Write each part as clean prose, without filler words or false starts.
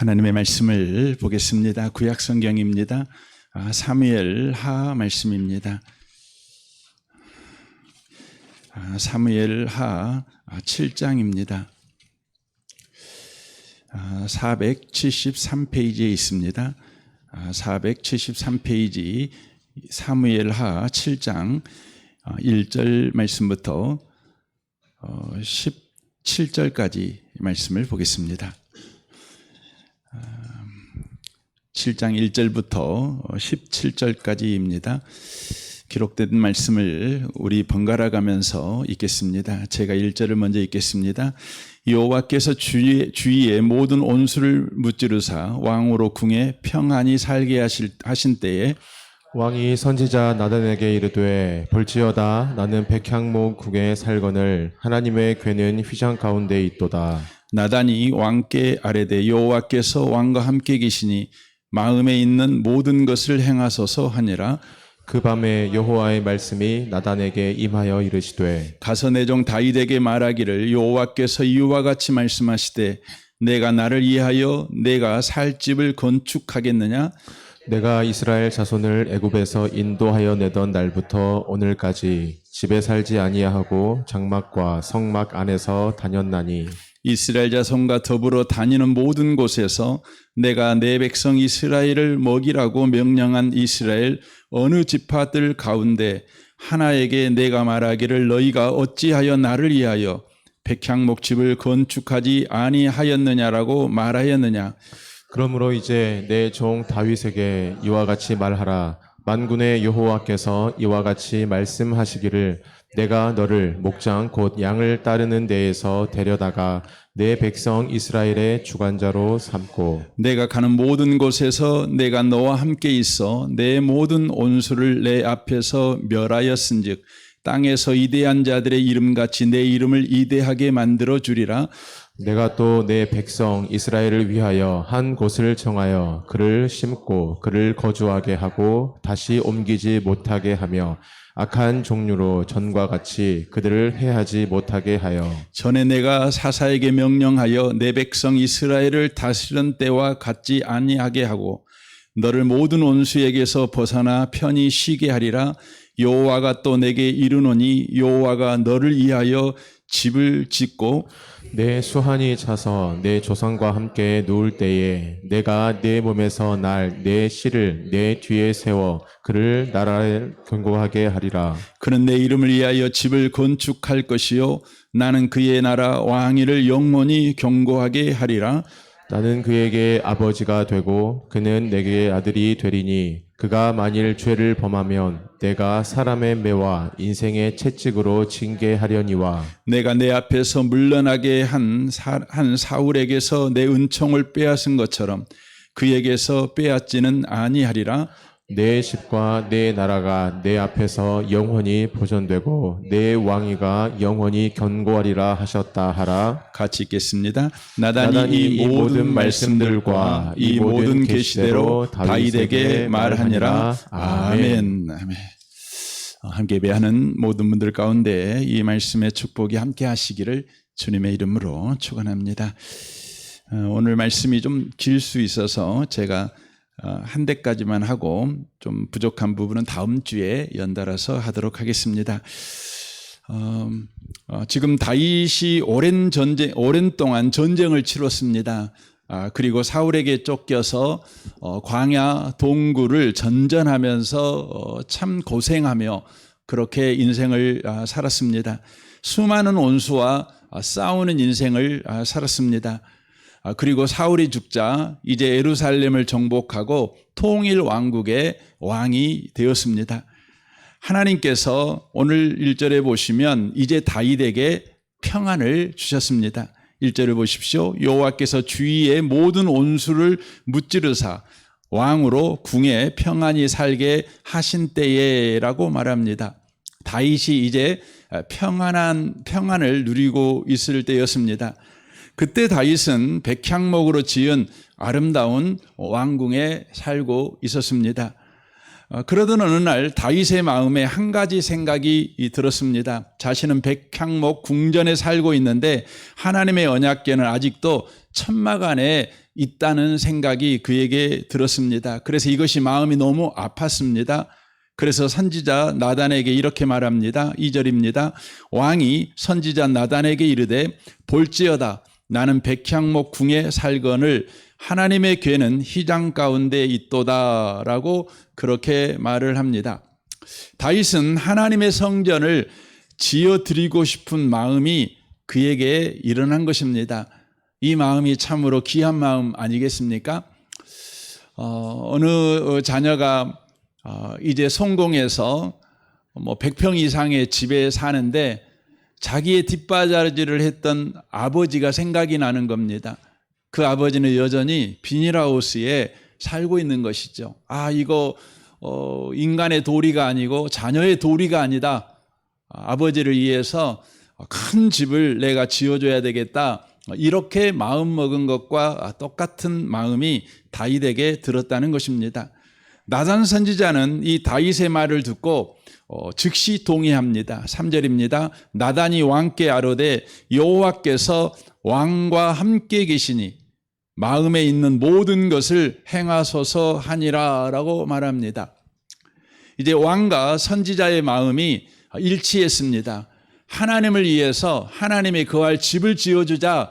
하나님의 말씀을 보겠습니다. 구약 성경입니다. 사무엘하 말씀입니다. 사무엘하 7장입니다. 473페이지에 있습니다. 473페이지 사무엘하 7장 1절 말씀부터 17절까지 말씀을 보겠습니다. 7장 1절부터 17절까지입니다. 기록된 말씀을 우리 번갈아 가면서 읽겠습니다. 제가 1절을 먼저 읽겠습니다. 여호와께서 주위에 모든 온수를 무찌르사 왕으로 궁에 평안히 살게 하신 때에 왕이 선지자 나단에게 이르되 볼지어다 나는 백향목 궁에 살거늘 하나님의 궤는 휘장 가운데 있도다. 나단이 왕께 아뢰되 여호와께서 왕과 함께 계시니 마음에 있는 모든 것을 행하소서 하니라. 그 밤에 여호와의 말씀이 나단에게 임하여 이르시되 가서 내 종 다윗에게 말하기를 여호와께서 이와 같이 말씀하시되 내가 나를 위하여 내가 살 집을 건축하겠느냐. 내가 이스라엘 자손을 애굽에서 인도하여 내던 날부터 오늘까지 집에 살지 아니하고 장막과 성막 안에서 다녔나니 이스라엘 자손과 더불어 다니는 모든 곳에서 내가 내 백성 이스라엘을 먹이라고 명령한 이스라엘 어느 지파들 가운데 하나에게 내가 말하기를 너희가 어찌하여 나를 위하여 백향목 집을 건축하지 아니하였느냐라고 말하였느냐. 그러므로 이제 내 종 다윗에게 이와 같이 말하라. 만군의 여호와께서 이와 같이 말씀하시기를 내가 너를 목장 곧 양을 따르는 데에서 데려다가 내 백성 이스라엘의 주관자로 삼고 내가 가는 모든 곳에서 내가 너와 함께 있어 내 모든 온수를 내 앞에서 멸하였은즉 땅에서 이대한 자들의 이름같이 내 이름을 이대하게 만들어 주리라. 내가 또 내 백성 이스라엘을 위하여 한 곳을 정하여 그를 심고 그를 거주하게 하고 다시 옮기지 못하게 하며 악한 종류로 전과 같이 그들을 해하지 못하게 하여 전에 내가 사사에게 명령하여 내 백성 이스라엘을 다스리는 때와 같지 아니하게 하고 너를 모든 온수에게서 벗어나 편히 쉬게 하리라. 여호와가 또 내게 이르노니 여호와가 너를 위하여 집을 짓고 내 수한이 차서 내 조상과 함께 누울 때에 내가 내 몸에서 날 내 씨를 내 뒤에 세워 그를 나라를 견고하게 하리라. 그는 내 이름을 위하여 집을 건축할 것이요 나는 그의 나라 왕위를 영원히 견고하게 하리라. 나는 그에게 아버지가 되고 그는 내게 아들이 되리니 그가 만일 죄를 범하면 내가 사람의 매와 인생의 채찍으로 징계하려니와 내가 내 앞에서 물러나게 한 사울에게서 내 은총을 빼앗은 것처럼 그에게서 빼앗지는 아니하리라. 내 집과 내 나라가 내 앞에서 영원히 보존되고 내 왕위가 영원히 견고하리라 하셨다 하라. 같이 읽겠습니다. 나단이 이 모든 말씀들과 이 모든 계시대로 다윗에게 말하니라. 아멘. 아멘. 함께 예배하는 모든 분들 가운데 이 말씀의 축복이 함께 하시기를 주님의 이름으로 축원합니다. 오늘 말씀이 좀 길 수 있어서 제가 한 대까지만 하고 좀 부족한 부분은 다음 주에 연달아서 하도록 하겠습니다. 지금 다윗이 오랜 동안 전쟁을 치렀습니다. 그리고 사울에게 쫓겨서 광야 동굴을 전전하면서 참 고생하며 그렇게 인생을 살았습니다. 수많은 온수와 싸우는 인생을 살았습니다. 그리고 사울이 죽자 이제 예루살렘을 정복하고 통일 왕국의 왕이 되었습니다. 하나님께서 오늘 1절에 보시면 이제 다윗에게 평안을 주셨습니다. 1절을 보십시오. 여호와께서 주위에 모든 온수를 무찌르사 왕으로 궁에 평안히 살게 하신 때에라고 말합니다. 다윗이 이제 평안을 누리고 있을 때였습니다. 그때 다윗은 백향목으로 지은 아름다운 왕궁에 살고 있었습니다. 그러던 어느 날 다윗의 마음에 한 가지 생각이 들었습니다. 자신은 백향목 궁전에 살고 있는데 하나님의 언약궤는 아직도 천막 안에 있다는 생각이 그에게 들었습니다. 그래서 이것이 마음이 너무 아팠습니다. 그래서 선지자 나단에게 이렇게 말합니다. 2절입니다. 왕이 선지자 나단에게 이르되 볼지어다 나는 백향목 궁에 살거늘 하나님의 궤는 휘장 가운데 있도다 라고 그렇게 말을 합니다. 다윗은 하나님의 성전을 지어드리고 싶은 마음이 그에게 일어난 것입니다. 이 마음이 참으로 귀한 마음 아니겠습니까? 어느 자녀가 이제 성공해서 100평 이상의 집에 사는데 자기의 뒷바라지를 했던 아버지가 생각이 나는 겁니다. 그 아버지는 여전히 비닐하우스에 살고 있는 것이죠. 이거 인간의 도리가 아니고 자녀의 도리가 아니다. 아버지를 위해서 큰 집을 내가 지어줘야 되겠다. 이렇게 마음먹은 것과 똑같은 마음이 다윗에게 들었다는 것입니다. 나단 선지자는 이 다윗의 말을 듣고 즉시 동의합니다. 3절입니다. 나단이 왕께 아뢰되 여호와께서 왕과 함께 계시니 마음에 있는 모든 것을 행하소서 하니라 라고 말합니다. 이제 왕과 선지자의 마음이 일치했습니다. 하나님을 위해서 하나님이 거할 집을 지어주자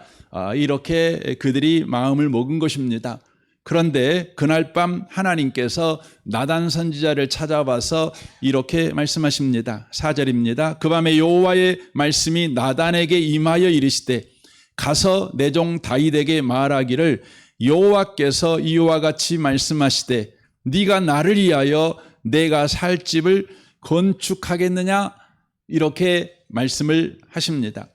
이렇게 그들이 마음을 먹은 것입니다. 그런데 그날 밤 하나님께서 나단 선지자를 찾아와서 이렇게 말씀하십니다. 4절입니다. 그 밤에 여호와의 말씀이 나단에게 임하여 이르시되 가서 내 종 다윗에게 말하기를 여호와께서 이와 같이 말씀하시되 네가 나를 위하여 내가 살 집을 건축하겠느냐 이렇게 말씀을 하십니다.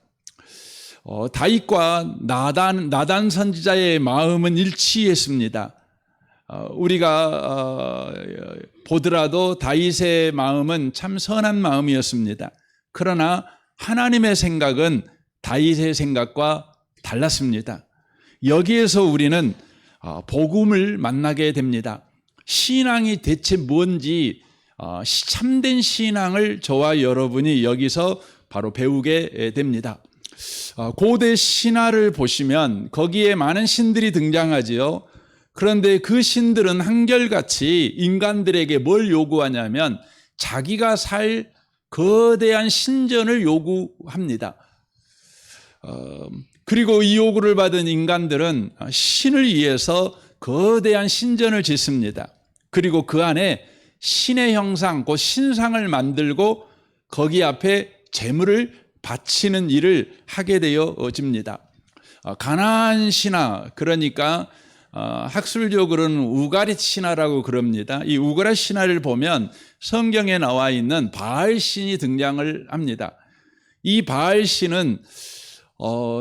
다윗과 나단 선지자의 마음은 일치했습니다. 우리가 보더라도 다윗의 마음은 참 선한 마음이었습니다. 그러나 하나님의 생각은 다윗의 생각과 달랐습니다. 여기에서 우리는 복음을 만나게 됩니다. 신앙이 대체 뭔지 참된 신앙을 저와 여러분이 여기서 바로 배우게 됩니다. 고대 신화를 보시면 거기에 많은 신들이 등장하지요. 그런데 그 신들은 한결같이 인간들에게 뭘 요구하냐면 자기가 살 거대한 신전을 요구합니다. 그리고 이 요구를 받은 인간들은 신을 위해서 거대한 신전을 짓습니다. 그리고 그 안에 신의 형상, 그 신상을 만들고 거기 앞에 제물을 바치는 일을 하게 되어집니다. 가나안 신화, 그러니까 학술적으로는 우가릿 신화라고 그럽니다. 이 우가릿 신화를 보면 성경에 나와 있는 바알 신이 등장을 합니다. 이 바알 신은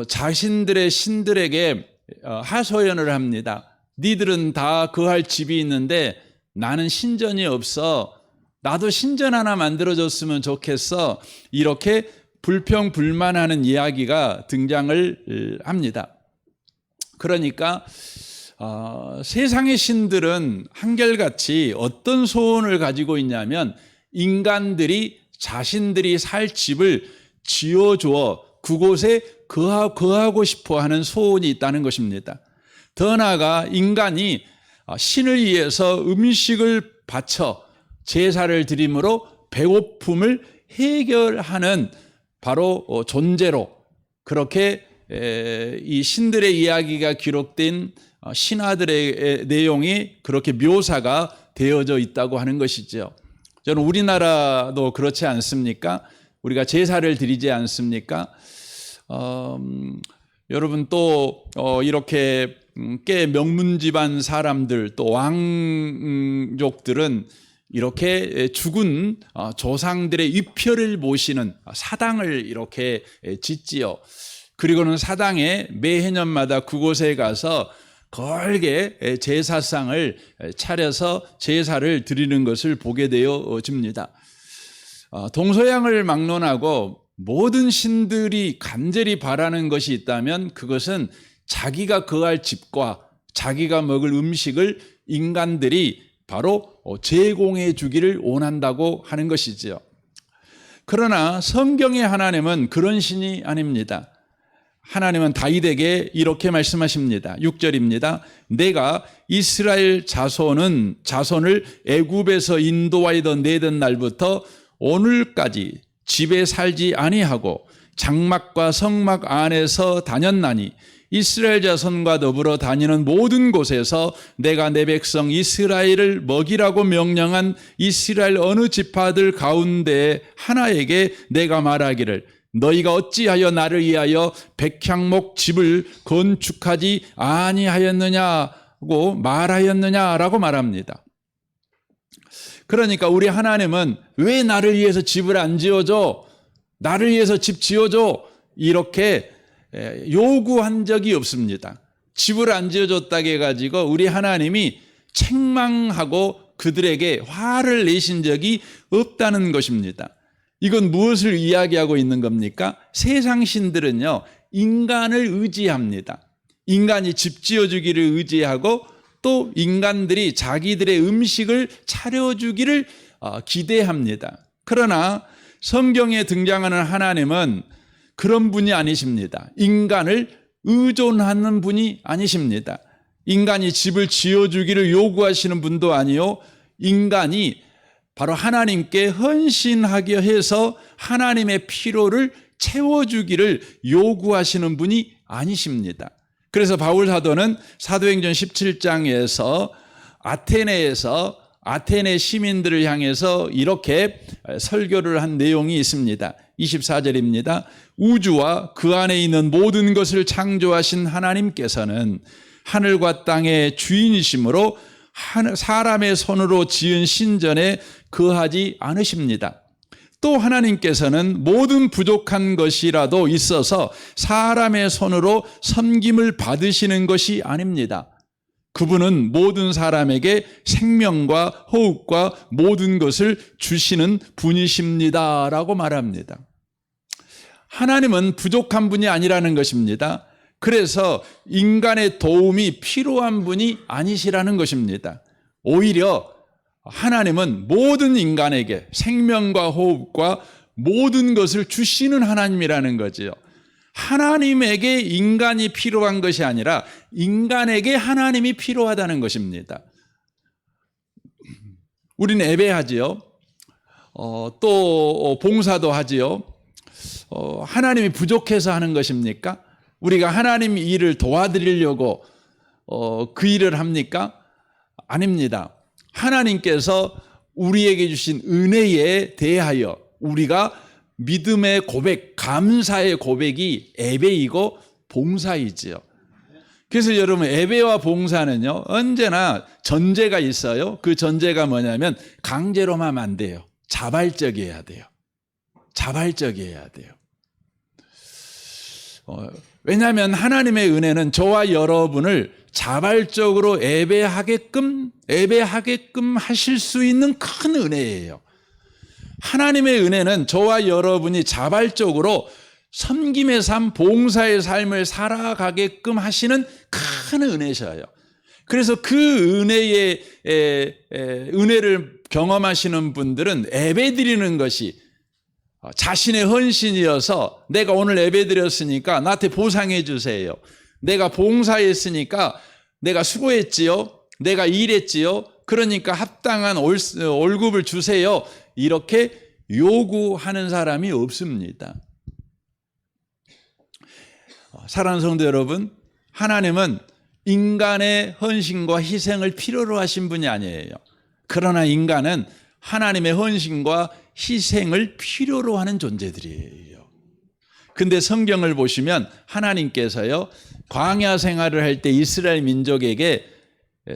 자신들의 신들에게 하소연을 합니다. 니들은 다 거할 집이 있는데 나는 신전이 없어. 나도 신전 하나 만들어줬으면 좋겠어. 이렇게 불평불만하는 이야기가 등장을 합니다. 그러니까 세상의 신들은 한결같이 어떤 소원을 가지고 있냐면 인간들이 자신들이 살 집을 지어주어 그곳에 거하고 싶어 하는 소원이 있다는 것입니다. 더 나아가 인간이 신을 위해서 음식을 바쳐 제사를 드림으로 배고픔을 해결하는 바로 존재로 그렇게 이 신들의 이야기가 기록된 신화들의 내용이 그렇게 묘사가 되어져 있다고 하는 것이죠. 저는 우리나라도 그렇지 않습니까? 우리가 제사를 드리지 않습니까? 여러분 또 이렇게 꽤 명문 집안 사람들 또 왕족들은 이렇게 죽은 조상들의 위표를 모시는 사당을 이렇게 짓지요. 그리고는 사당에 매해년마다 그곳에 가서 걸게 제사상을 차려서 제사를 드리는 것을 보게 되어집니다. 동서양을 막론하고 모든 신들이 간절히 바라는 것이 있다면 그것은 자기가 거할 집과 자기가 먹을 음식을 인간들이 바로 제공해 주기를 원한다고 하는 것이지요. 그러나 성경의 하나님은 그런 신이 아닙니다. 하나님은 다윗에게 이렇게 말씀하십니다. 6절입니다. 내가 이스라엘 자손을 애굽에서 인도하여 내던 날부터 오늘까지 집에 살지 아니하고 장막과 성막 안에서 다녔나니 이스라엘 자손과 더불어 다니는 모든 곳에서 내가 내 백성 이스라엘을 먹이라고 명령한 이스라엘 어느 지파들 가운데 하나에게 내가 말하기를 너희가 어찌하여 나를 위하여 백향목 집을 건축하지 아니하였느냐고 말하였느냐라고 말합니다. 그러니까 우리 하나님은 왜 나를 위해서 집을 안 지어줘? 나를 위해서 집 지어줘? 이렇게 요구한 적이 없습니다. 집을 안 지어줬다고 해가지고 우리 하나님이 책망하고 그들에게 화를 내신 적이 없다는 것입니다. 이건 무엇을 이야기하고 있는 겁니까? 세상 신들은요, 인간을 의지합니다. 인간이 집 지어주기를 의지하고 또 인간들이 자기들의 음식을 차려주기를 기대합니다. 그러나 성경에 등장하는 하나님은 그런 분이 아니십니다. 인간을 의존하는 분이 아니십니다. 인간이 집을 지어주기를 요구하시는 분도 아니요, 인간이 바로 하나님께 헌신하게 해서 하나님의 필요를 채워주기를 요구하시는 분이 아니십니다. 그래서 바울 사도는 사도행전 17장에서 아테네에서 아테네 시민들을 향해서 이렇게 설교를 한 내용이 있습니다. 24절입니다. 우주와 그 안에 있는 모든 것을 창조하신 하나님께서는 하늘과 땅의 주인이시므로 사람의 손으로 지은 신전에 거하지 않으십니다. 또 하나님께서는 모든 부족한 것이라도 있어서 사람의 손으로 섬김을 받으시는 것이 아닙니다. 그분은 모든 사람에게 생명과 호흡과 모든 것을 주시는 분이십니다. 라고 말합니다. 하나님은 부족한 분이 아니라는 것입니다. 그래서 인간의 도움이 필요한 분이 아니시라는 것입니다. 오히려 하나님은 모든 인간에게 생명과 호흡과 모든 것을 주시는 하나님이라는 거지요. 하나님에게 인간이 필요한 것이 아니라 인간에게 하나님이 필요하다는 것입니다. 우리는 예배하지요. 또 봉사도 하지요. 하나님이 부족해서 하는 것입니까? 우리가 하나님 일을 도와드리려고 그 일을 합니까? 아닙니다. 하나님께서 우리에게 주신 은혜에 대하여 우리가 믿음의 고백, 감사의 고백이 예배이고 봉사이지요. 그래서 여러분 예배와 봉사는요 언제나 전제가 있어요. 그 전제가 뭐냐면 강제로만 하면 안 돼요. 자발적이어야 돼요. 자발적이어야 돼요. 왜냐하면 하나님의 은혜는 저와 여러분을 자발적으로 예배하게끔 하실 수 있는 큰 은혜예요. 하나님의 은혜는 저와 여러분이 자발적으로 섬김의 삶, 봉사의 삶을 살아가게끔 하시는 큰 은혜셔요. 그래서 그 은혜를 경험하시는 분들은 예배드리는 것이 자신의 헌신이어서 내가 오늘 예배드렸으니까 나한테 보상해 주세요. 내가 봉사했으니까 내가 수고했지요. 내가 일했지요. 그러니까 합당한 월급을 주세요. 이렇게 요구하는 사람이 없습니다. 사랑하는 성도 여러분, 하나님은 인간의 헌신과 희생을 필요로 하신 분이 아니에요. 그러나 인간은 하나님의 헌신과 희생을 필요로 하는 존재들이에요. 근데 성경을 보시면 하나님께서요, 광야 생활을 할 때 이스라엘 민족에게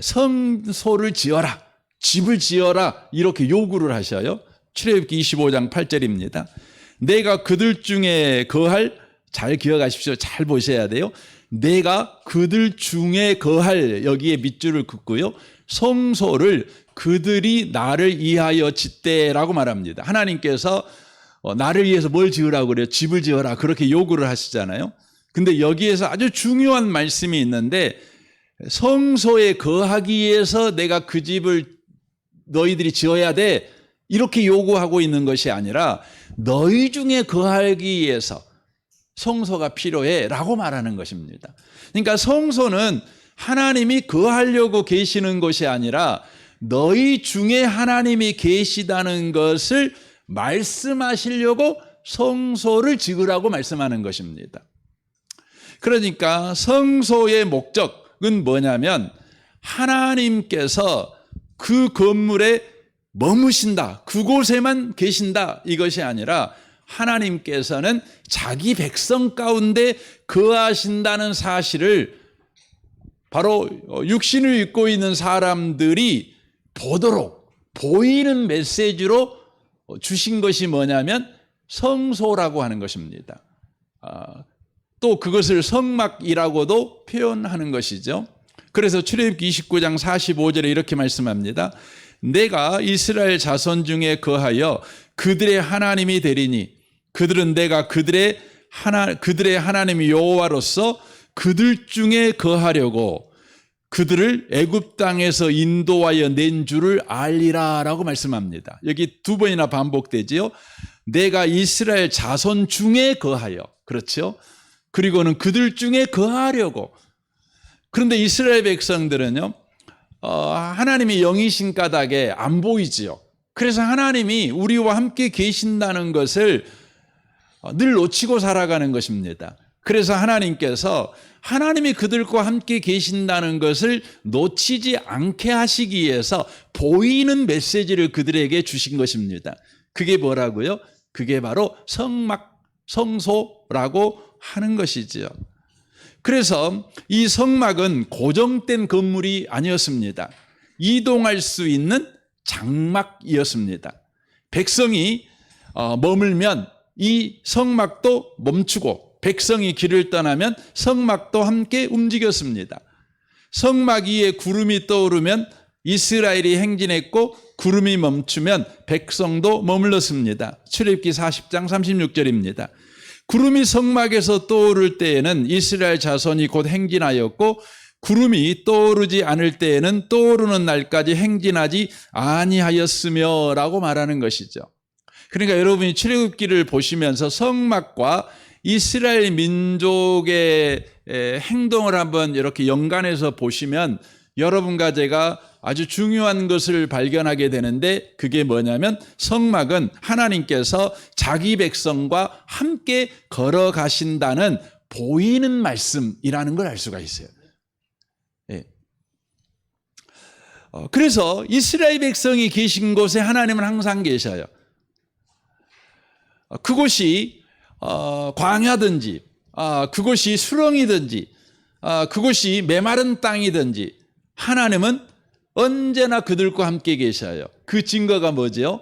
성소를 지어라, 집을 지어라 이렇게 요구를 하셔요. 출애굽기 25장 8절입니다. 내가 그들 중에 거할, 잘 기억하십시오. 잘 보셔야 돼요. 내가 그들 중에 거할, 여기에 밑줄을 긋고요, 성소를 그들이 나를 위하여 짓대라고 말합니다. 하나님께서 나를 위해서 뭘 지으라고 그래요? 집을 지어라 그렇게 요구를 하시잖아요. 근데 여기에서 아주 중요한 말씀이 있는데 성소에 거하기 위해서 내가 그 집을 너희들이 지어야 돼. 이렇게 요구하고 있는 것이 아니라 너희 중에 거하기 위해서 성소가 필요해 라고 말하는 것입니다. 그러니까 성소는 하나님이 거하려고 계시는 것이 아니라 너희 중에 하나님이 계시다는 것을 말씀하시려고 성소를 지으라고 말씀하는 것입니다. 그러니까 성소의 목적은 뭐냐면 하나님께서 그 건물에 머무신다, 그곳에만 계신다 이것이 아니라 하나님께서는 자기 백성 가운데 거하신다는 사실을 바로 육신을 입고 있는 사람들이 보도록 보이는 메시지로 주신 것이 뭐냐면 성소라고 하는 것입니다. 또 그것을 성막이라고도 표현하는 것이죠. 그래서 출애굽기 29장 45절에 이렇게 말씀합니다. 내가 이스라엘 자손 중에 거하여 그들의 하나님이 되리니 그들은 내가 그들의 하나님 여호와로서 그들 중에 거하려고 그들을 애굽 땅에서 인도하여 낸 줄을 알리라라고 말씀합니다. 여기 두 번이나 반복되지요. 내가 이스라엘 자손 중에 거하여, 그렇죠? 그리고는 그들 중에 거하려고. 그런데 이스라엘 백성들은요, 하나님이 영이신 까닭에 안 보이지요. 그래서 하나님이 우리와 함께 계신다는 것을 늘 놓치고 살아가는 것입니다. 그래서 하나님께서 하나님이 그들과 함께 계신다는 것을 놓치지 않게 하시기 위해서 보이는 메시지를 그들에게 주신 것입니다. 그게 뭐라고요? 그게 바로 성막, 성소라고 하는 것이지요. 그래서 이 성막은 고정된 건물이 아니었습니다. 이동할 수 있는 장막이었습니다. 백성이 머물면 이 성막도 멈추고 백성이 길을 떠나면 성막도 함께 움직였습니다. 성막 위에 구름이 떠오르면 이스라엘이 행진했고 구름이 멈추면 백성도 머물렀습니다. 출애굽기 40장 36절입니다. 구름이 성막에서 떠오를 때에는 이스라엘 자손이 곧 행진하였고 구름이 떠오르지 않을 때에는 떠오르는 날까지 행진하지 아니하였으며 라고 말하는 것이죠. 그러니까 여러분이 출애굽기를 보시면서 성막과 이스라엘 민족의 행동을 한번 이렇게 연관해서 보시면 여러분과 제가 아주 중요한 것을 발견하게 되는데 그게 뭐냐면 성막은 하나님께서 자기 백성과 함께 걸어가신다는 보이는 말씀이라는 걸 알 수가 있어요. 예. 그래서 이스라엘 백성이 계신 곳에 하나님은 항상 계셔요. 그곳이 광야든지 그곳이 수렁이든지 그곳이 메마른 땅이든지 하나님은 언제나 그들과 함께 계셔요. 그 증거가 뭐죠?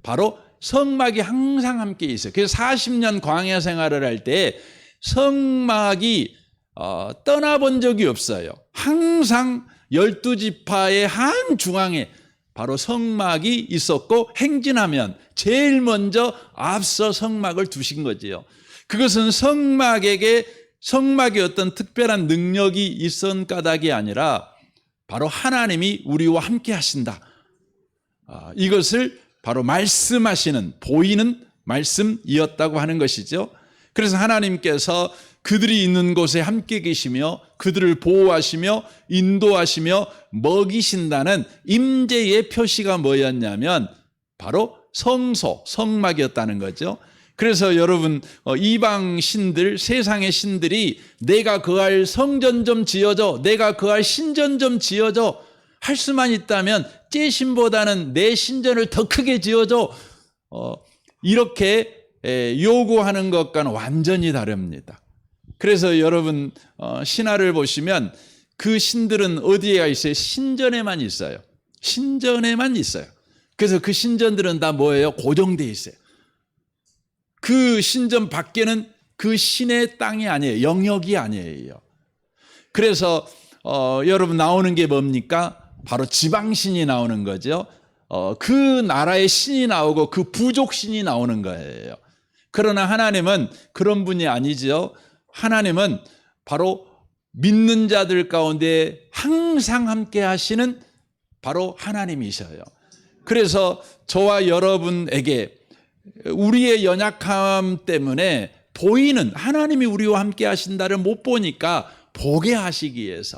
바로 성막이 항상 함께 있어요. 그래서 40년 광야 생활을 할 때 성막이 떠나본 적이 없어요. 항상 12지파의 한 중앙에 바로 성막이 있었고 행진하면 제일 먼저 앞서 성막을 두신 거지요. 그것은 성막에게 성막이 어떤 특별한 능력이 있었던 까닭이 아니라 바로 하나님이 우리와 함께 하신다. 이것을 바로 말씀하시는 보이는 말씀이었다고 하는 것이죠. 그래서 하나님께서 그들이 있는 곳에 함께 계시며 그들을 보호하시며 인도하시며 먹이신다는 임재의 표시가 뭐였냐면 바로 성소, 성막이었다는 거죠. 그래서 여러분 이방 신들, 세상의 신들이 내가 거할 성전 좀 지어줘, 내가 거할 신전 좀 지어줘 할 수만 있다면 제 신보다는 내 신전을 더 크게 지어줘 이렇게 요구하는 것과는 완전히 다릅니다. 그래서 여러분 신화를 보시면 그 신들은 어디에 있어요? 신전에만 있어요. 신전에만 있어요. 그래서 그 신전들은 다 뭐예요? 고정되어 있어요. 그 신전 밖에는 그 신의 땅이 아니에요. 영역이 아니에요. 그래서 여러분 나오는 게 뭡니까? 바로 지방신이 나오는 거죠. 그 나라의 신이 나오고 그 부족 신이 나오는 거예요. 그러나 하나님은 그런 분이 아니죠. 하나님은 바로 믿는 자들 가운데 항상 함께 하시는 바로 하나님이셔요. 그래서 저와 여러분에게 우리의 연약함 때문에 보이는 하나님이 우리와 함께 하신다를 못 보니까 보게 하시기 위해서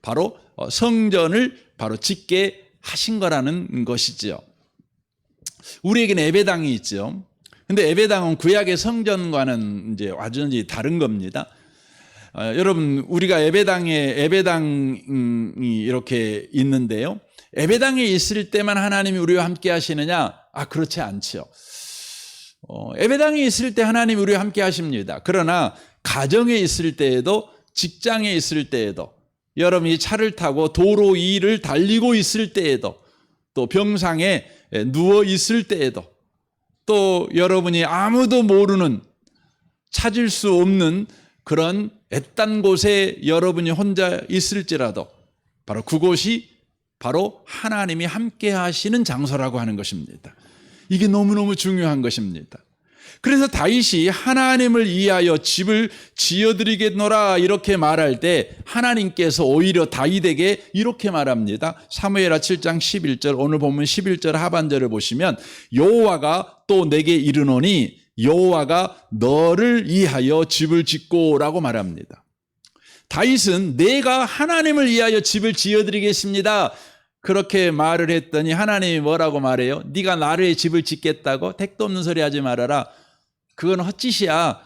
바로 성전을 바로 짓게 하신 거라는 것이지요. 우리에게는 예배당이 있죠. 근데 예배당은 구약의 성전과는 이제 완전히 다른 겁니다. 여러분, 우리가 예배당이 이렇게 있는데요. 예배당에 있을 때만 하나님이 우리와 함께 하시느냐? 그렇지 않죠. 예배당에 있을 때 하나님이 우리와 함께 하십니다. 그러나 가정에 있을 때에도, 직장에 있을 때에도, 여러분이 차를 타고 도로 위를 달리고 있을 때에도, 또 병상에 누워 있을 때에도, 또 여러분이 아무도 모르는, 찾을 수 없는 그런 애딴 곳에 여러분이 혼자 있을지라도 바로 그곳이 바로 하나님이 함께 하시는 장소라고 하는 것입니다. 이게 너무너무 중요한 것입니다. 그래서 다윗이 하나님을 위하여 집을 지어드리겠노라 이렇게 말할 때 하나님께서 오히려 다윗에게 이렇게 말합니다. 사무엘하 7장 11절, 오늘 보면 11절 하반절을 보시면 여호와가 또 내게 이르노니 여호와가 너를 위하여 집을 짓고라고 말합니다. 다윗은 내가 하나님을 위하여 집을 지어드리겠습니다 그렇게 말을 했더니 하나님이 뭐라고 말해요? 네가 나를 위해 집을 짓겠다고? 택도 없는 소리 하지 말아라. 그건 헛짓이야.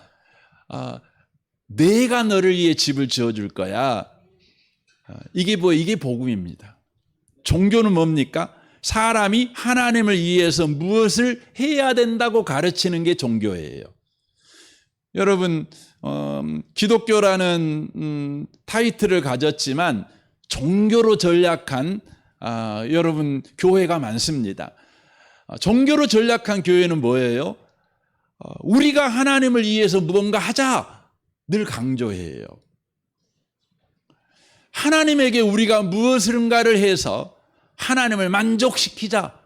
내가 너를 위해 집을 지어줄 거야. 이게 복음입니다. 종교는 뭡니까? 사람이 하나님을 위해서 무엇을 해야 된다고 가르치는 게 종교예요. 여러분, 기독교라는 타이틀을 가졌지만 종교로 전락한 여러분 교회가 많습니다. 종교로 전락한 교회는 뭐예요? 우리가 하나님을 위해서 무언가 하자 늘 강조해요. 하나님에게 우리가 무엇인가를 해서 하나님을 만족시키자,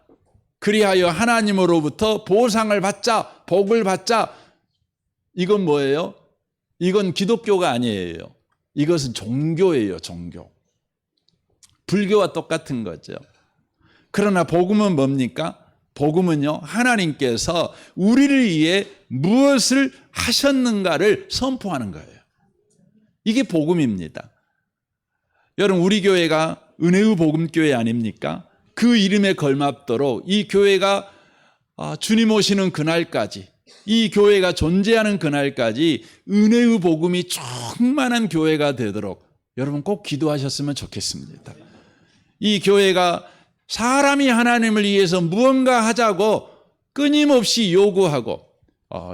그리하여 하나님으로부터 보상을 받자, 복을 받자. 이건 뭐예요? 이건 기독교가 아니에요. 이것은 종교예요, 종교. 불교와 똑같은 거죠. 그러나 복음은 뭡니까? 복음은요, 하나님께서 우리를 위해 무엇을 하셨는가를 선포하는 거예요. 이게 복음입니다. 여러분, 우리 교회가 은혜의 복음교회 아닙니까? 그 이름에 걸맞도록 이 교회가 주님 오시는 그날까지, 이 교회가 존재하는 그날까지 은혜의 복음이 충만한 교회가 되도록 여러분 꼭 기도하셨으면 좋겠습니다. 이 교회가 사람이 하나님을 위해서 무언가 하자고 끊임없이 요구하고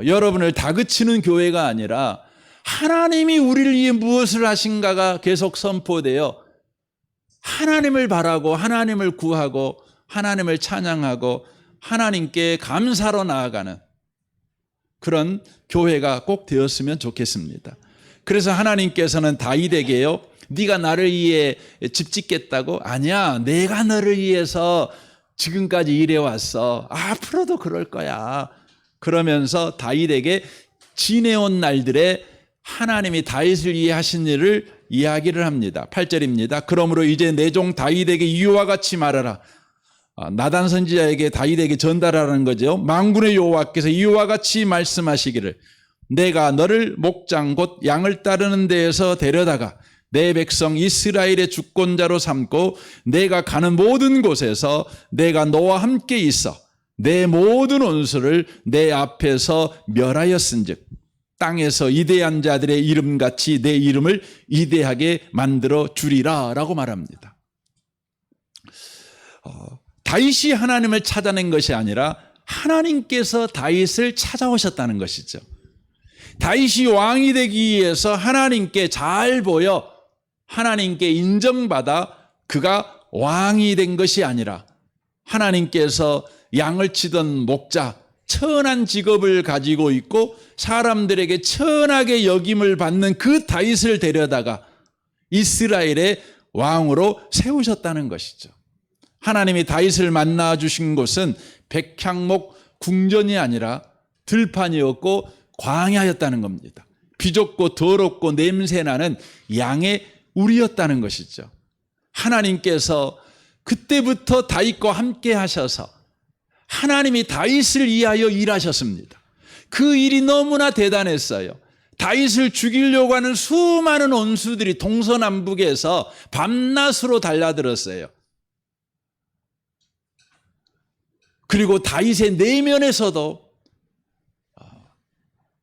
여러분을 다그치는 교회가 아니라 하나님이 우리를 위해 무엇을 하신가가 계속 선포되어 하나님을 바라고 하나님을 구하고 하나님을 찬양하고 하나님께 감사로 나아가는 그런 교회가 꼭 되었으면 좋겠습니다. 그래서 하나님께서는 다윗에게요, 네가 나를 위해 집 짓겠다고? 아니야, 내가 너를 위해서 지금까지 일해왔어. 앞으로도 그럴 거야. 그러면서 다윗에게 지내온 날들에 하나님이 다윗을 위해 하신 일을 이야기를 합니다. 8절입니다. 그러므로 이제 내 종 다윗에게 이와 같이 말하라. 나단 선지자에게 다윗에게 전달하라는 거죠. 만군의 여호와께서 이와 같이 말씀하시기를 내가 너를 목장 곧 양을 따르는 데에서 데려다가 내 백성 이스라엘의 주권자로 삼고 내가 가는 모든 곳에서 내가 너와 함께 있어 내 모든 원수를 내 앞에서 멸하였은즉 땅에서 이대한 자들의 이름같이 내 이름을 이대하게 만들어 주리라 라고 말합니다. 다윗이 하나님을 찾아낸 것이 아니라 하나님께서 다윗을 찾아오셨다는 것이죠. 다윗이 왕이 되기 위해서 하나님께 잘 보여 하나님께 인정받아 그가 왕이 된 것이 아니라 하나님께서 양을 치던 목자, 천한 직업을 가지고 있고 사람들에게 천하게 여김을 받는 그 다윗을 데려다가 이스라엘의 왕으로 세우셨다는 것이죠. 하나님이 다윗을 만나 주신 곳은 백향목 궁전이 아니라 들판이었고 광야였다는 겁니다. 비좁고 더럽고 냄새나는 양의 우리였다는 것이죠. 하나님께서 그때부터 다윗과 함께 하셔서 하나님이 다윗을 위하여 일하셨습니다. 그 일이 너무나 대단했어요. 다윗을 죽이려고 하는 수많은 원수들이 동서남북에서 밤낮으로 달려들었어요. 그리고 다윗의 내면에서도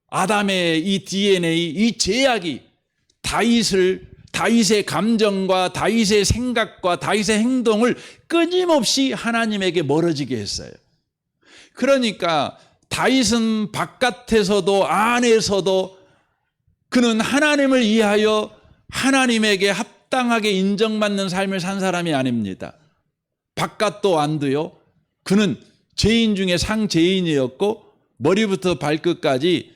아담의 이 DNA, 이 죄악이 다윗의 감정과 다윗의 생각과 다윗의 행동을 끊임없이 하나님에게 멀어지게 했어요. 그러니까 다윗은 바깥에서도 안에서도 그는 하나님을 위하여 하나님에게 합당하게 인정받는 삶을 산 사람이 아닙니다. 바깥도 안도요. 그는 죄인 중에 상죄인이었고 머리부터 발끝까지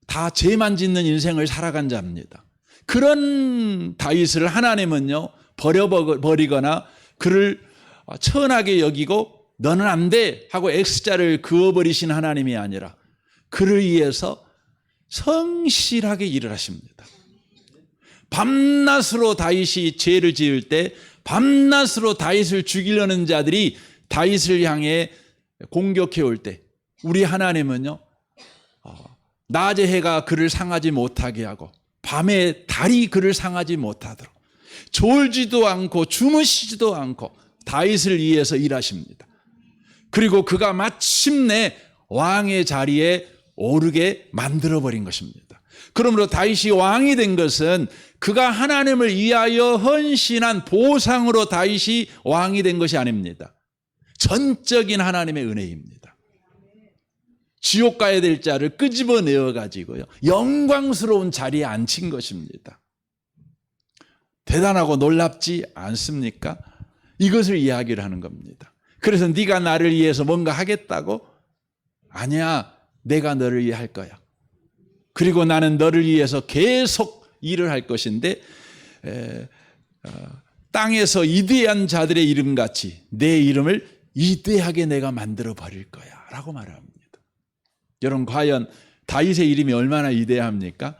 다 죄만 짓는 인생을 살아간 자입니다. 그런 다윗을 하나님은요 버려버리거나 그를 천하게 여기고 너는 안 돼 하고 X자를 그어버리신 하나님이 아니라 그를 위해서 성실하게 일을 하십니다. 밤낮으로 다윗이 죄를 지을 때 밤낮으로 다윗을 죽이려는 자들이 다윗을 향해 공격해 올 때 우리 하나님은요 낮에 해가 그를 상하지 못하게 하고 밤에 달이 그를 상하지 못하도록 졸지도 않고 주무시지도 않고 다윗을 위해서 일하십니다. 그리고 그가 마침내 왕의 자리에 오르게 만들어버린 것입니다. 그러므로 다윗이 왕이 된 것은 그가 하나님을 위하여 헌신한 보상으로 다윗이 왕이 된 것이 아닙니다. 전적인 하나님의 은혜입니다. 지옥 가야 될 자를 끄집어내어 가지고요 영광스러운 자리에 앉힌 것입니다. 대단하고 놀랍지 않습니까? 이것을 이야기를 하는 겁니다. 그래서 네가 나를 위해서 뭔가 하겠다고? 아니야, 내가 너를 위해 할 거야. 그리고 나는 너를 위해서 계속 일을 할 것인데 땅에서 위대한 자들의 이름같이 내 이름을 위대하게 내가 만들어 버릴 거야 라고 말합니다. 여러분 과연 다윗의 이름이 얼마나 위대합니까?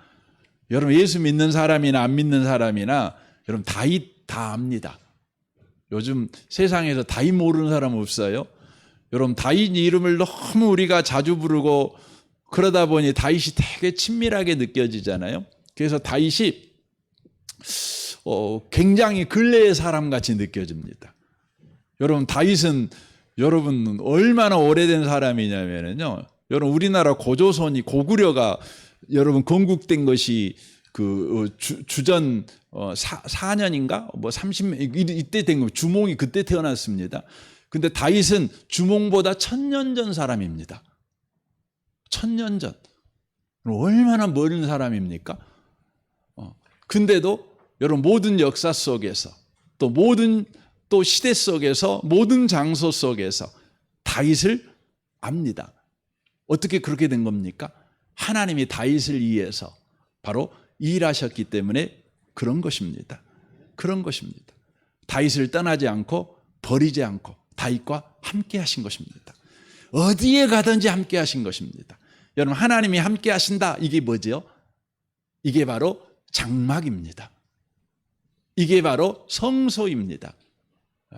여러분 예수 믿는 사람이나 안 믿는 사람이나 여러분 다윗 다 압니다. 요즘 세상에서 다윗 모르는 사람 없어요. 여러분 다윗 이름을 너무 우리가 자주 부르고 그러다 보니 다윗이 되게 친밀하게 느껴지잖아요. 그래서 다윗이 굉장히 근래의 사람같이 느껴집니다. 여러분 다윗은 여러분 얼마나 오래된 사람이냐면요. 여러분 우리나라 고조선이 고구려가 여러분 건국된 것이 그 주전 4년인가 뭐 30년 이때 된 거 주몽이 그때 태어났습니다. 근데 다윗은 주몽보다 1000년 전 사람입니다. 1000년 전. 얼마나 멀은 사람입니까? 근데도 여러분 모든 역사 속에서 또 모든 또 시대 속에서 모든 장소 속에서 다윗을 압니다. 어떻게 그렇게 된 겁니까? 하나님이 다윗을 위해서 바로 일하셨기 때문에 그런 것입니다. 그런 것입니다. 다윗을 떠나지 않고 버리지 않고 다윗과 함께 하신 것입니다. 어디에 가든지 함께 하신 것입니다. 여러분 하나님이 함께 하신다. 이게 뭐죠? 이게 바로 장막입니다. 이게 바로 성소입니다.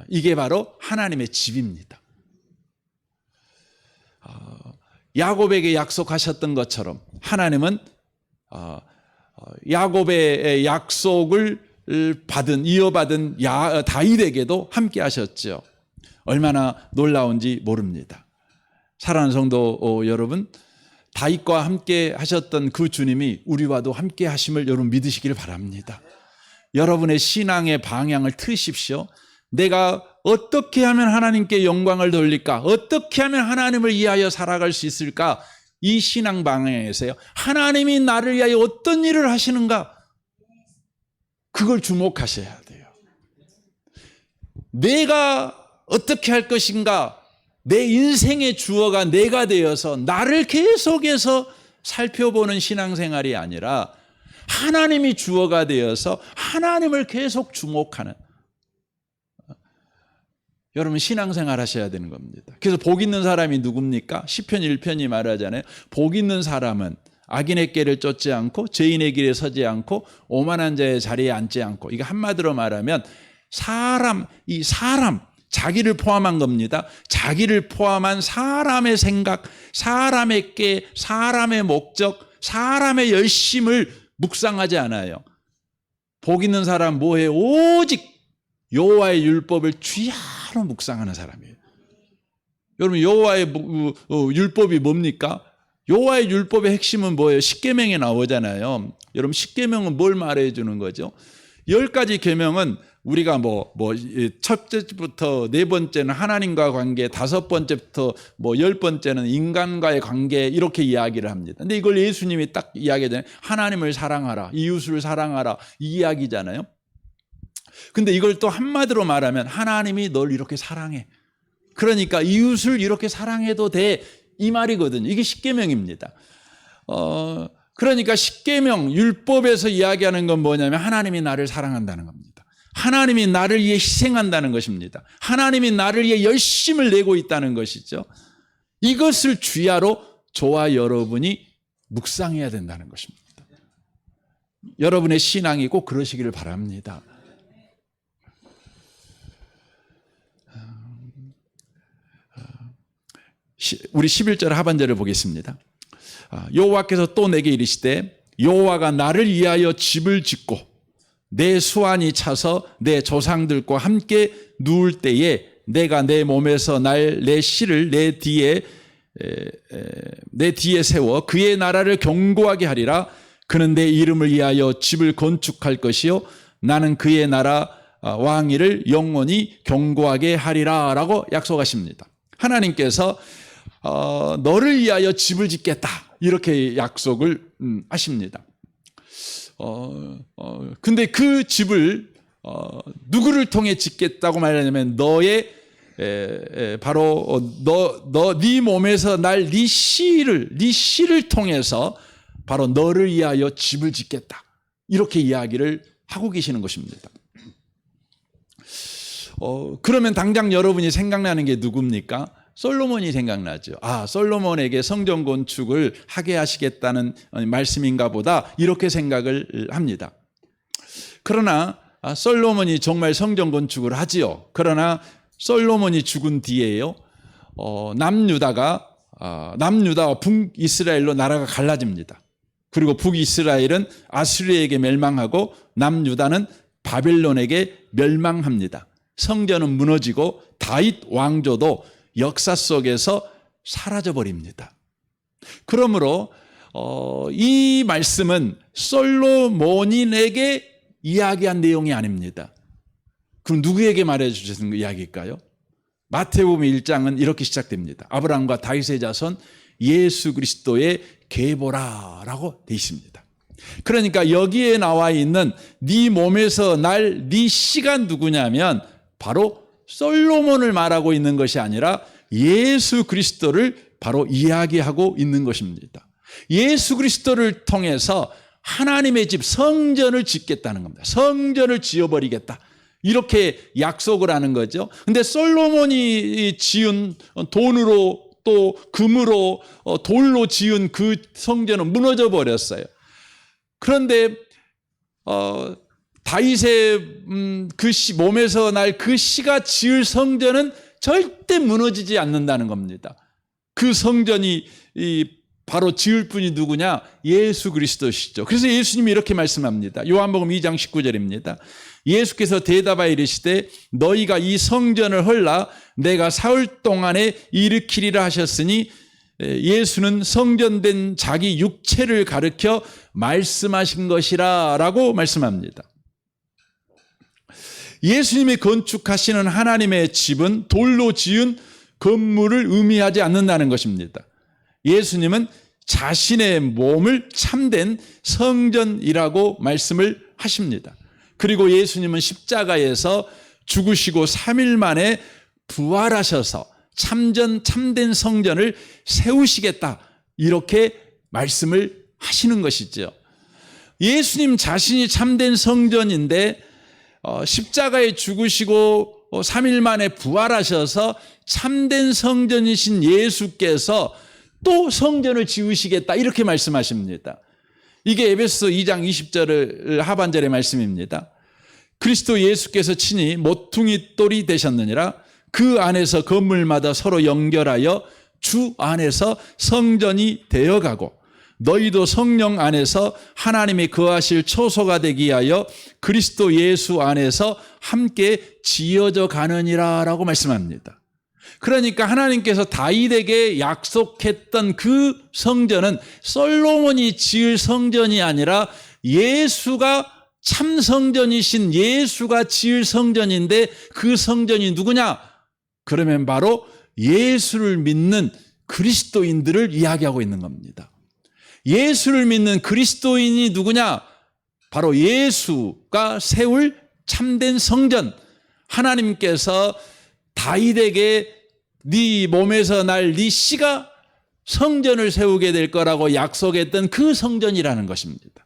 이게 바로 하나님의 집입니다. 야곱에게 약속하셨던 것처럼 하나님은 야곱의 약속을 이어받은 다윗에게도 함께 하셨죠. 얼마나 놀라운지 모릅니다. 사랑하는 성도 여러분, 다윗과 함께 하셨던 그 주님이 우리와도 함께 하심을 여러분 믿으시기를 바랍니다. 여러분의 신앙의 방향을 트십시오. 내가 어떻게 하면 하나님께 영광을 돌릴까? 어떻게 하면 하나님을 위하여 살아갈 수 있을까? 이 신앙 방향에서요. 하나님이 나를 위하여 어떤 일을 하시는가? 그걸 주목하셔야 돼요. 내가 어떻게 할 것인가? 내 인생의 주어가 내가 되어서 나를 계속해서 살펴보는 신앙생활이 아니라 하나님이 주어가 되어서 하나님을 계속 주목하는 여러분 신앙생활 하셔야 되는 겁니다. 그래서 복 있는 사람이 누굽니까? 시편 1편이 말하잖아요. 복 있는 사람은 악인의 길을 쫓지 않고 죄인의 길에 서지 않고 오만한 자의 자리에 앉지 않고, 이거 한마디로 말하면 이 사람, 자기를 포함한 겁니다. 자기를 포함한 사람의 생각, 사람의 깨, 사람의 목적, 사람의 열심을 묵상하지 않아요. 복 있는 사람 뭐해? 오직 여호와의 율법을 주야로 묵상하는 사람이에요. 여러분, 여호와의 율법이 뭡니까? 여호와의 율법의 핵심은 뭐예요? 십계명에 나오잖아요. 여러분, 십계명은 뭘 말해주는 거죠? 10가지 계명은 우리가 첫째부터 네 번째는 하나님과 관계, 5번째부터 10번째는 인간과의 관계, 이렇게 이야기를 합니다. 근데 이걸 예수님이 딱 이야기하잖아요. 하나님을 사랑하라, 이웃을 사랑하라, 이 이야기잖아요. 근데 이걸 또 한마디로 말하면 하나님이 널 이렇게 사랑해. 그러니까 이웃을 이렇게 사랑해도 돼. 이 말이거든요. 이게 십계명입니다. 그러니까 십계명, 율법에서 이야기하는 건 뭐냐면 하나님이 나를 사랑한다는 겁니다. 하나님이 나를 위해 희생한다는 것입니다. 하나님이 나를 위해 열심을 내고 있다는 것이죠. 이것을 주야로 저와 여러분이 묵상해야 된다는 것입니다. 여러분의 신앙이 꼭 그러시기를 바랍니다. 우리 11절 하반절을 보겠습니다. 여호와께서 또 내게 이르시되 여호와가 나를 위하여 집을 짓고 내 수완이 차서 내 조상들과 함께 누울 때에 내가 내 몸에서 날 내 씨를 내 뒤에 세워 그의 나라를 견고하게 하리라. 그는 내 이름을 위하여 집을 건축할 것이요 나는 그의 나라 왕위를 영원히 견고하게 하리라 라고 약속하십니다. 하나님께서 너를 위하여 집을 짓겠다 이렇게 약속을 하십니다. 근데 그 집을 누구를 통해 짓겠다고 말하냐면 바로 네 몸에서 날 네 씨를 통해서 바로 너를 위하여 집을 짓겠다 이렇게 이야기를 하고 계시는 것입니다. 그러면 당장 여러분이 생각나는 게 누굽니까? 솔로몬이 생각나죠. 솔로몬에게 성전 건축을 하게 하시겠다는 말씀인가 보다 이렇게 생각을 합니다. 그러나 솔로몬이 정말 성전 건축을 하지요. 그러나 솔로몬이 죽은 뒤에요. 남유다와 북이스라엘로 나라가 갈라집니다. 그리고 북이스라엘은 아수르에게 멸망하고 남유다는 바벨론에게 멸망합니다. 성전은 무너지고 다윗 왕조도 역사 속에서 사라져버립니다. 그러므로 이 말씀은 솔로몬인에게 이야기한 내용이 아닙니다. 그럼 누구에게 말해주신 이야기일까요? 마태복음 1장은 이렇게 시작됩니다. 아브라함과 다윗의 자손 예수 그리스도의 계보라라고 되어 있습니다. 그러니까 여기에 나와 있는 네 몸에서 날 네 씨가 누구냐면 바로 솔로몬을 말하고 있는 것이 아니라 예수 그리스도를 바로 이야기하고 있는 것입니다. 예수 그리스도를 통해서 하나님의 집 성전을 짓겠다는 겁니다. 성전을 지어버리겠다. 이렇게 약속을 하는 거죠. 근데 솔로몬이 지은 돈으로 또 금으로 돌로 지은 그 성전은 무너져 버렸어요. 그런데 다윗의 그 몸에서 날 그 씨가 지을 성전은 절대 무너지지 않는다는 겁니다. 그 성전이 바로 지을 분이 누구냐? 예수 그리스도시죠. 그래서 예수님이 이렇게 말씀합니다. 요한복음 2장 19절입니다. 예수께서 대답하여 이르시되 너희가 이 성전을 헐라 내가 사흘 동안에 일으키리라 하셨으니 예수는 성전된 자기 육체를 가르쳐 말씀하신 것이라 라고 말씀합니다. 예수님이 건축하시는 하나님의 집은 돌로 지은 건물을 의미하지 않는다는 것입니다. 예수님은 자신의 몸을 참된 성전이라고 말씀을 하십니다. 그리고 예수님은 십자가에서 죽으시고 3일 만에 부활하셔서 참된 성전을 세우시겠다 이렇게 말씀을 하시는 것이죠. 예수님 자신이 참된 성전인데 십자가에 죽으시고 3일 만에 부활하셔서 참된 성전이신 예수께서 또 성전을 지으시겠다 이렇게 말씀하십니다. 이게 에베소 2장 20절 하반절의 말씀입니다. 그리스도 예수께서 친히 모퉁이 돌이 되셨느니라. 그 안에서 건물마다 서로 연결하여 주 안에서 성전이 되어가고 너희도 성령 안에서 하나님이 거하실 초소가 되기 위하여 그리스도 예수 안에서 함께 지어져 가느니라 라고 말씀합니다. 그러니까 하나님께서 다윗에게 약속했던 그 성전은 솔로몬이 지을 성전이 아니라 예수가 참 성전이신 예수가 지을 성전인데 그 성전이 누구냐? 그러면 바로 예수를 믿는 그리스도인들을 이야기하고 있는 겁니다. 예수를 믿는 그리스도인이 누구냐? 바로 예수가 세울 참된 성전. 하나님께서 다윗에게 네 몸에서 날 네 씨가 성전을 세우게 될 거라고 약속했던 그 성전이라는 것입니다.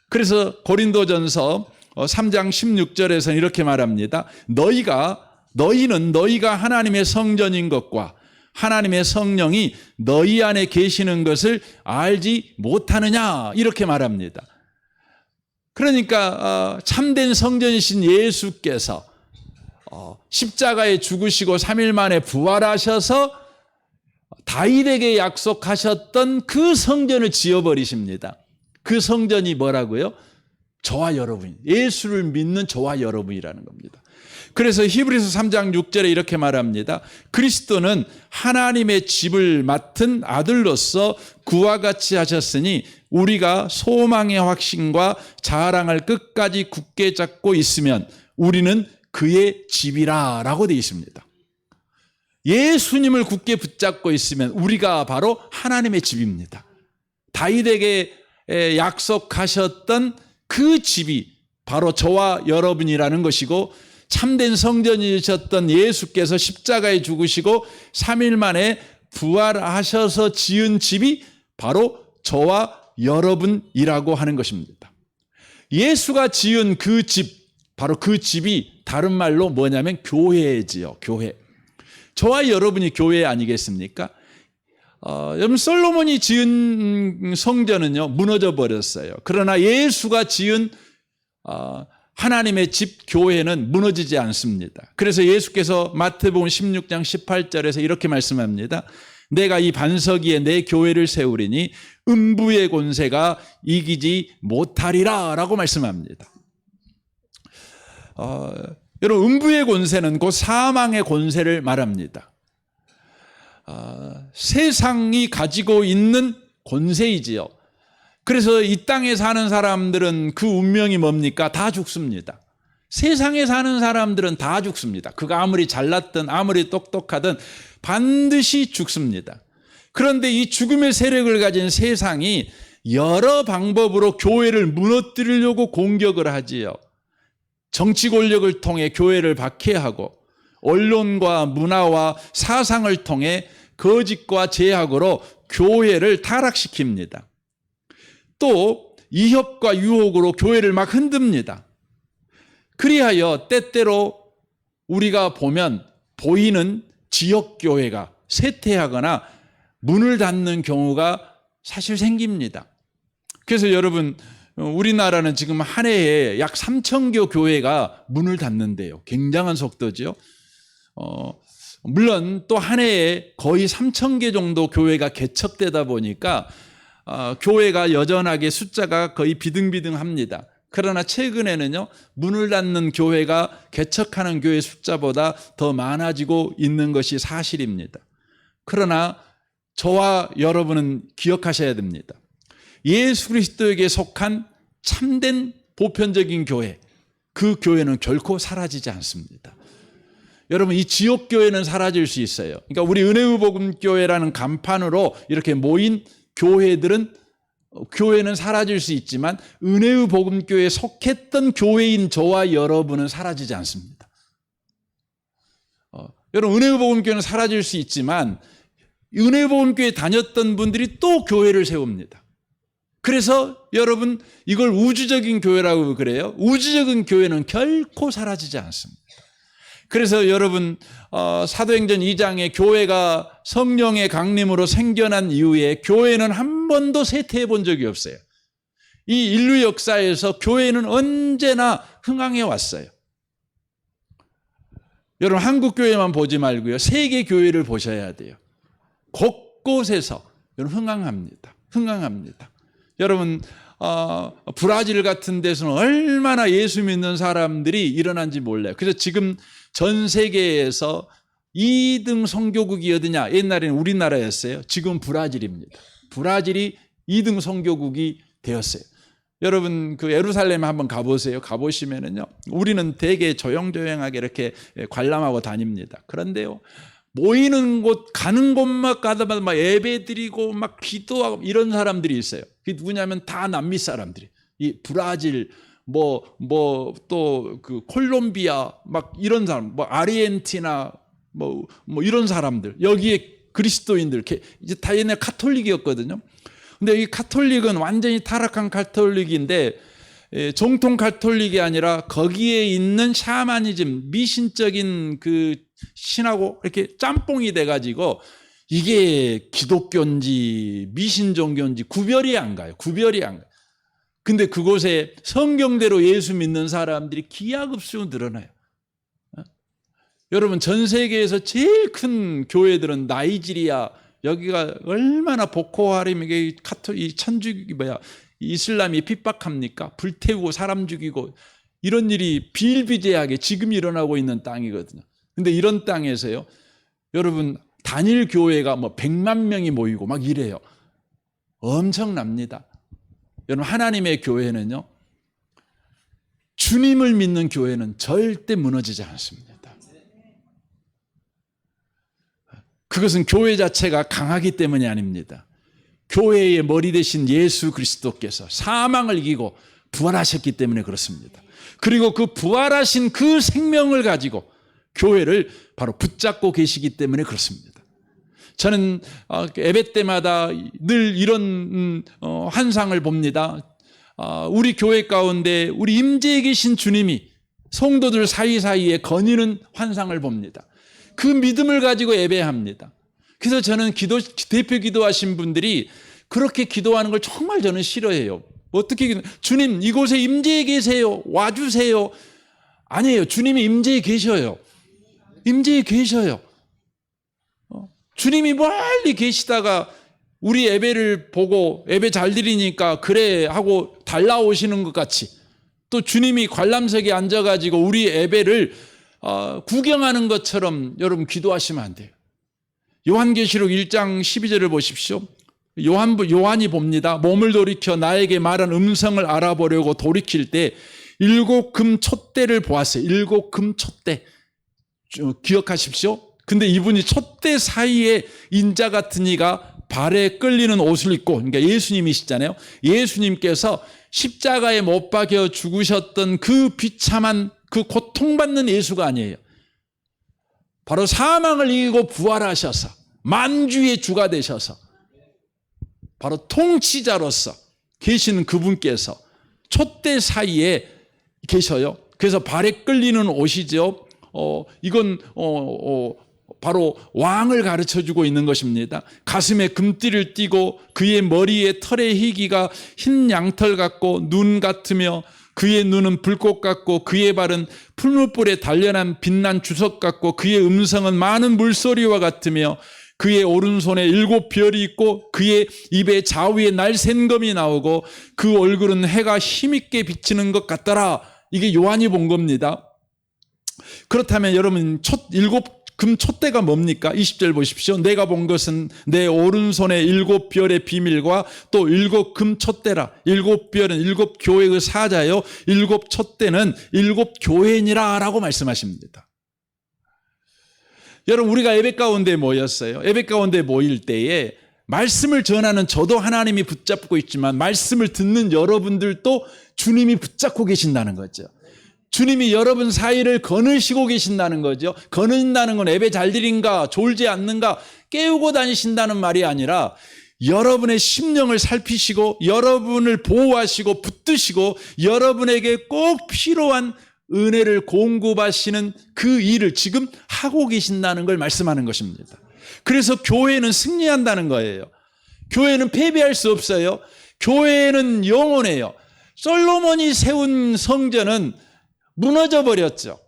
그래서 고린도전서 3장 16절에서는 이렇게 말합니다. 너희는 너희가 하나님의 성전인 것과 하나님의 성령이 너희 안에 계시는 것을 알지 못하느냐 이렇게 말합니다. 그러니까 참된 성전이신 예수께서 십자가에 죽으시고 3일 만에 부활하셔서 다윗에게 약속하셨던 그 성전을 지어버리십니다. 그 성전이 뭐라고요? 저와 여러분, 예수를 믿는 저와 여러분이라는 겁니다. 그래서 히브리서 3장 6절에 이렇게 말합니다. 그리스도는 하나님의 집을 맡은 아들로서 그와 같이 하셨으니 우리가 소망의 확신과 자랑을 끝까지 굳게 잡고 있으면 우리는 그의 집이라 라고 되어 있습니다. 예수님을 굳게 붙잡고 있으면 우리가 바로 하나님의 집입니다. 다윗에게 약속하셨던 그 집이 바로 저와 여러분이라는 것이고 참된 성전이셨던 예수께서 십자가에 죽으시고 3일 만에 부활하셔서 지은 집이 바로 저와 여러분이라고 하는 것입니다. 예수가 지은 그 집, 바로 그 집이 다른 말로 뭐냐면 교회지요. 교회. 저와 여러분이 교회 아니겠습니까? 여러분 솔로몬이 지은 성전은요 무너져 버렸어요. 그러나 예수가 지은 하나님의 집 교회는 무너지지 않습니다. 그래서 예수께서 마태복음 16장 18절에서 이렇게 말씀합니다. 내가 이 반석 위에 내 교회를 세우리니 음부의 권세가 이기지 못하리라 라고 말씀합니다. 여러분 음부의 권세는 곧 사망의 권세를 말합니다. 세상이 가지고 있는 권세이지요. 그래서 이 땅에 사는 사람들은 그 운명이 뭡니까? 다 죽습니다. 세상에 사는 사람들은 다 죽습니다. 그가 아무리 잘났든 아무리 똑똑하든 반드시 죽습니다. 그런데 이 죽음의 세력을 가진 세상이 여러 방법으로 교회를 무너뜨리려고 공격을 하지요. 정치 권력을 통해 교회를 박해하고 언론과 문화와 사상을 통해 거짓과 제약으로 교회를 타락시킵니다. 또 이협과 유혹으로 교회를 막 흔듭니다. 그리하여 때때로 우리가 보이는 지역교회가 쇠퇴하거나 문을 닫는 경우가 사실 생깁니다. 그래서 여러분 우리나라는 지금 한 해에 약 3,000개 교회가 문을 닫는데요. 굉장한 속도죠. 물론 또 한 해에 거의 3,000개 정도 교회가 개척되다 보니까 교회가 여전하게 숫자가 거의 비등비등합니다. 그러나 최근에는요 문을 닫는 교회가 개척하는 교회 숫자보다 더 많아지고 있는 것이 사실입니다. 그러나 저와 여러분은 기억하셔야 됩니다. 예수 그리스도에게 속한 참된 보편적인 교회, 그 교회는 결코 사라지지 않습니다. 여러분 이 지역교회는 사라질 수 있어요. 그러니까 우리 은혜의 복음교회라는 간판으로 이렇게 모인 교회는 사라질 수 있지만 은혜의 복음교회에 속했던 교회인 저와 여러분은 사라지지 않습니다. 여러분 은혜의 복음교회는 사라질 수 있지만 은혜의 복음교회에 다녔던 분들이 또 교회를 세웁니다. 그래서 여러분 이걸 우주적인 교회라고 그래요. 우주적인 교회는 결코 사라지지 않습니다. 그래서 여러분 사도행전 2장에 교회가 성령의 강림으로 생겨난 이후에 교회는 한 번도 쇠퇴해 본 적이 없어요. 이 인류 역사에서 교회는 언제나 흥황해 왔어요. 여러분 한국 교회만 보지 말고요. 세계 교회를 보셔야 돼요. 곳곳에서 여러분 흥황합니다. 흥황합니다. 여러분 브라질 같은 데서는 얼마나 예수 믿는 사람들이 일어난지 몰라요. 그래서 지금 전 세계에서 2등 선교국이 어디냐? 옛날에는 우리나라였어요. 지금 브라질입니다. 브라질이 2등 선교국이 되었어요. 여러분 그 예루살렘에 한번 가보세요. 가보시면은요, 우리는 되게 조용조용하게 이렇게 관람하고 다닙니다. 그런데요, 모이는 곳 가는 곳마다 막 예배 드리고 막 기도하고 이런 사람들이 있어요. 그게 누구냐면 다 남미 사람들이. 이 브라질 또 그 콜롬비아 막 이런 사람, 뭐 아르헨티나 뭐 이런 사람들, 여기에 그리스도인들 이제 다 옛날 카톨릭이었거든요. 근데 이 카톨릭은 완전히 타락한 카톨릭인데 정통 카톨릭이 아니라 거기에 있는 샤머니즘, 미신적인 그 신하고 이렇게 짬뽕이 돼가지고 이게 기독교인지 미신 종교인지 구별이 안 가요. 구별이 안 가요. 근데 그곳에 성경대로 예수 믿는 사람들이 기하급수로 늘어나요. 여러분 전 세계에서 제일 큰 교회들은 나이지리아, 여기가 얼마나 보코하림, 이게 이 천주교 이슬람이 핍박합니까? 불태우고 사람 죽이고 이런 일이 비일비재하게 지금 일어나고 있는 땅이거든요. 근데 이런 땅에서요, 여러분 단일 교회가 뭐 100만 명이 모이고 막 이래요. 엄청납니다. 여러분 하나님의 교회는요, 주님을 믿는 교회는 절대 무너지지 않습니다. 그것은 교회 자체가 강하기 때문이 아닙니다. 교회의 머리 되신 예수 그리스도께서 사망을 이기고 부활하셨기 때문에 그렇습니다. 그리고 그 부활하신 그 생명을 가지고 교회를 바로 붙잡고 계시기 때문에 그렇습니다. 저는 예배 때마다 늘 이런 환상을 봅니다. 우리 교회 가운데 우리 임재에 계신 주님이 성도들 사이사이에 거니는 환상을 봅니다. 그 믿음을 가지고 예배합니다. 그래서 저는 대표 기도하신 분들이 그렇게 기도하는 걸 정말 저는 싫어해요. 어떻게 주님 이곳에 임재해 계세요. 와주세요. 아니에요. 주님이 임재해 계셔요. 임재해 계셔요. 주님이 멀리 계시다가 우리 예배를 보고 예배 잘 드리니까 그래 하고 달라오시는 것 같이, 또 주님이 관람석에 앉아가지고 우리 예배를 구경하는 것처럼 여러분 기도하시면 안 돼요. 요한계시록 1장 12절을 보십시오. 요한이 봅니다. 몸을 돌이켜 나에게 말한 음성을 알아보려고 돌이킬 때 7 금 촛대를 보았어요. 7 금 촛대. 기억하십시오. 근데 이분이 촛대 사이에 인자 같은 이가 발에 끌리는 옷을 입고, 그러니까 예수님이시잖아요. 예수님께서 십자가에 못 박여 죽으셨던 그 비참한 그 고통받는 예수가 아니에요. 바로 사망을 이기고 부활하셔서 만주의 주가 되셔서 바로 통치자로서 계시는 그분께서 촛대 사이에 계셔요. 그래서 발에 끌리는 옷이죠. 이건 바로 왕을 가르쳐주고 있는 것입니다. 가슴에 금띠를 띠고 그의 머리에 털의 희기가 흰 양털 같고 눈 같으며 그의 눈은 불꽃 같고 그의 발은 풀무불에 단련한 빛난 주석 같고 그의 음성은 많은 물소리와 같으며 그의 오른손에 7 별이 있고 그의 입에 좌우에 날샌검이 나오고 그 얼굴은 해가 힘있게 비치는 것 같더라. 이게 요한이 본 겁니다. 그렇다면 여러분 7 금 촛대가 뭡니까? 20절 보십시오. 내가 본 것은 내 오른손에 7 별의 비밀과 또 7 금 촛대라. 7 별은 7 교회의 사자요, 7 촛대는 7 교회니라 라고 말씀하십니다. 여러분 우리가 예배 가운데 모였어요. 예배 가운데 모일 때에 말씀을 전하는 저도 하나님이 붙잡고 있지만 말씀을 듣는 여러분들도 주님이 붙잡고 계신다는 거죠. 주님이 여러분 사이를 거느시고 계신다는 거죠. 거는다는 건 예배 잘 드린가, 졸지 않는가, 깨우고 다니신다는 말이 아니라 여러분의 심령을 살피시고 여러분을 보호하시고 붙드시고 여러분에게 꼭 필요한 은혜를 공급하시는 그 일을 지금 하고 계신다는 걸 말씀하는 것입니다. 그래서 교회는 승리한다는 거예요. 교회는 패배할 수 없어요. 교회는 영원해요. 솔로몬이 세운 성전은 무너져 버렸죠.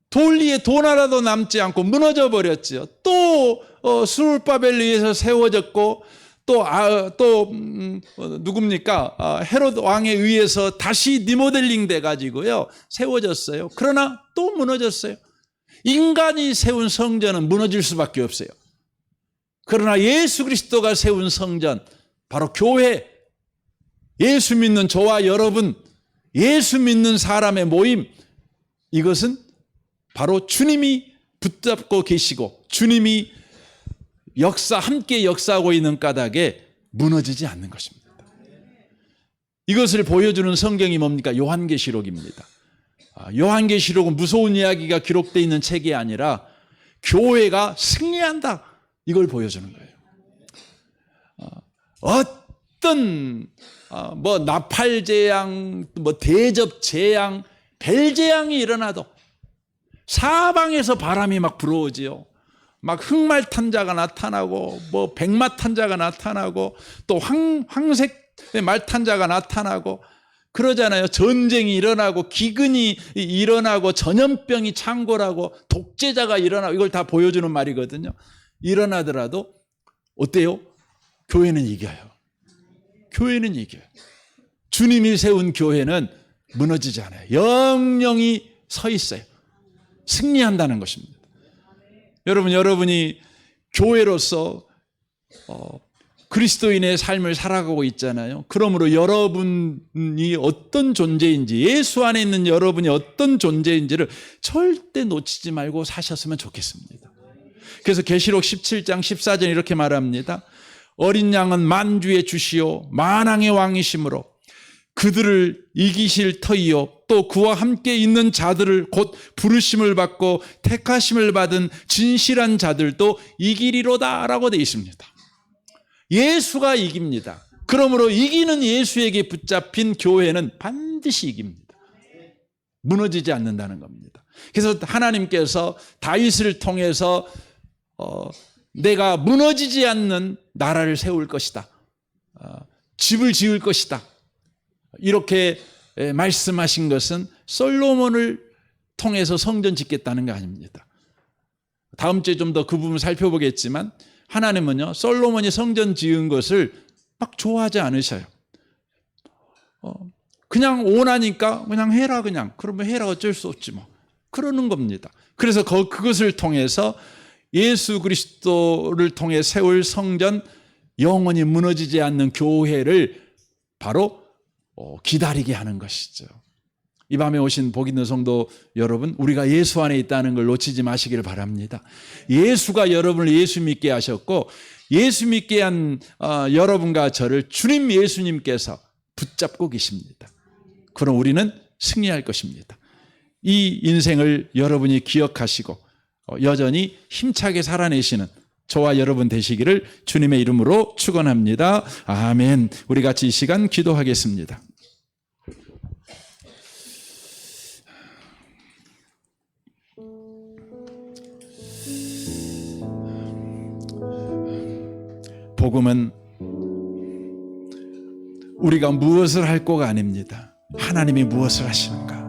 돌 위에 돈 하나도 남지 않고 무너져 버렸죠. 또 스룹바벨에 의해서 세워졌고 또 누굽니까? 헤롯 왕에 의해서 다시 리모델링 돼가지고요 세워졌어요. 그러나 또 무너졌어요. 인간이 세운 성전은 무너질 수밖에 없어요. 그러나 예수 그리스도가 세운 성전, 바로 교회, 예수 믿는 저와 여러분, 예수 믿는 사람의 모임, 이것은 바로 주님이 붙잡고 계시고 주님이 함께 역사하고 있는 까닭에 무너지지 않는 것입니다. 이것을 보여주는 성경이 뭡니까? 요한계시록입니다. 요한계시록은 무서운 이야기가 기록되어 있는 책이 아니라 교회가 승리한다, 이걸 보여주는 거예요. 어떤 나팔재앙, 대접재앙, 벨재앙이 일어나도 사방에서 바람이 막 불어오지요. 막 흑말탄자가 나타나고 백마탄자가 나타나고 또 황색 말탄자가 나타나고 그러잖아요. 전쟁이 일어나고 기근이 일어나고 전염병이 창궐하고 독재자가 일어나고, 이걸 다 보여주는 말이거든요. 일어나더라도 어때요? 교회는 이겨요. 교회는 이겨요. 주님이 세운 교회는 무너지지 않아요. 영영이 서 있어요. 승리한다는 것입니다. 여러분이 교회로서 그리스도인의 삶을 살아가고 있잖아요. 그러므로 여러분이 어떤 존재인지, 예수 안에 있는 여러분이 어떤 존재인지를 절대 놓치지 말고 사셨으면 좋겠습니다. 그래서 계시록 17장 14절 이렇게 말합니다. 어린 양은 만주의 주시요 만왕의 왕이시므로 그들을 이기실 터이요 또 그와 함께 있는 자들을 곧 부르심을 받고 택하심을 받은 진실한 자들도 이기리로다 라고 되어 있습니다. 예수가 이깁니다. 그러므로 이기는 예수에게 붙잡힌 교회는 반드시 이깁니다. 무너지지 않는다는 겁니다. 그래서 하나님께서 다윗을 통해서 내가 무너지지 않는 나라를 세울 것이다, 집을 지을 것이다, 이렇게 말씀하신 것은 솔로몬을 통해서 성전 짓겠다는 거 아닙니다. 다음 주에 좀 더 그 부분 살펴보겠지만 하나님은요 솔로몬이 성전 지은 것을 막 좋아하지 않으셔요. 그냥 원하니까 그냥 해라, 그러면 해라, 어쩔 수 없지 뭐, 그러는 겁니다. 그래서 그것을 통해서 예수 그리스도를 통해 세울 성전, 영원히 무너지지 않는 교회를 바로 기다리게 하는 것이죠. 이 밤에 오신 복 있는 성도 여러분, 우리가 예수 안에 있다는 걸 놓치지 마시기를 바랍니다. 예수가 여러분을 예수 믿게 하셨고 예수 믿게 한 여러분과 저를 주님 예수님께서 붙잡고 계십니다. 그럼 우리는 승리할 것입니다. 이 인생을 여러분이 기억하시고 여전히 힘차게 살아내시는 저와 여러분 되시기를 주님의 이름으로 축원합니다. 아멘. 우리 같이 이 시간 기도하겠습니다. 복음은 우리가 무엇을 할 거가 아닙니다. 하나님이 무엇을 하시는가.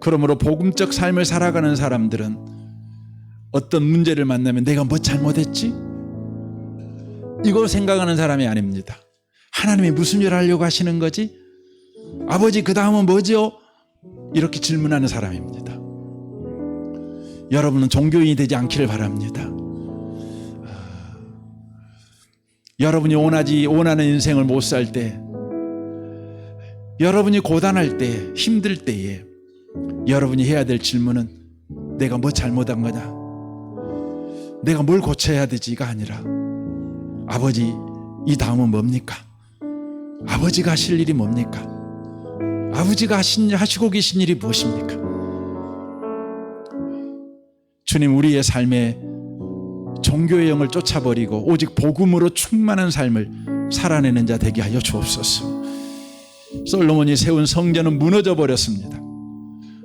그러므로 복음적 삶을 살아가는 사람들은 어떤 문제를 만나면 내가 뭐 잘못했지? 이거 생각하는 사람이 아닙니다. 하나님이 무슨 일을 하려고 하시는 거지? 아버지 그 다음은 뭐죠? 이렇게 질문하는 사람입니다. 여러분은 종교인이 되지 않기를 바랍니다. 여러분이 원하는 인생을 못 살 때, 여러분이 고단할 때, 힘들 때에 여러분이 해야 될 질문은 내가 뭐 잘못한 거냐? 내가 뭘 고쳐야 되지가 아니라 아버지 이 다음은 뭡니까? 아버지가 하실 일이 뭡니까? 아버지가 하시고 계신 일이 무엇입니까? 주님, 우리의 삶에 종교의 영을 쫓아버리고 오직 복음으로 충만한 삶을 살아내는 자 되게 하여 주옵소서. 솔로몬이 세운 성전은 무너져 버렸습니다.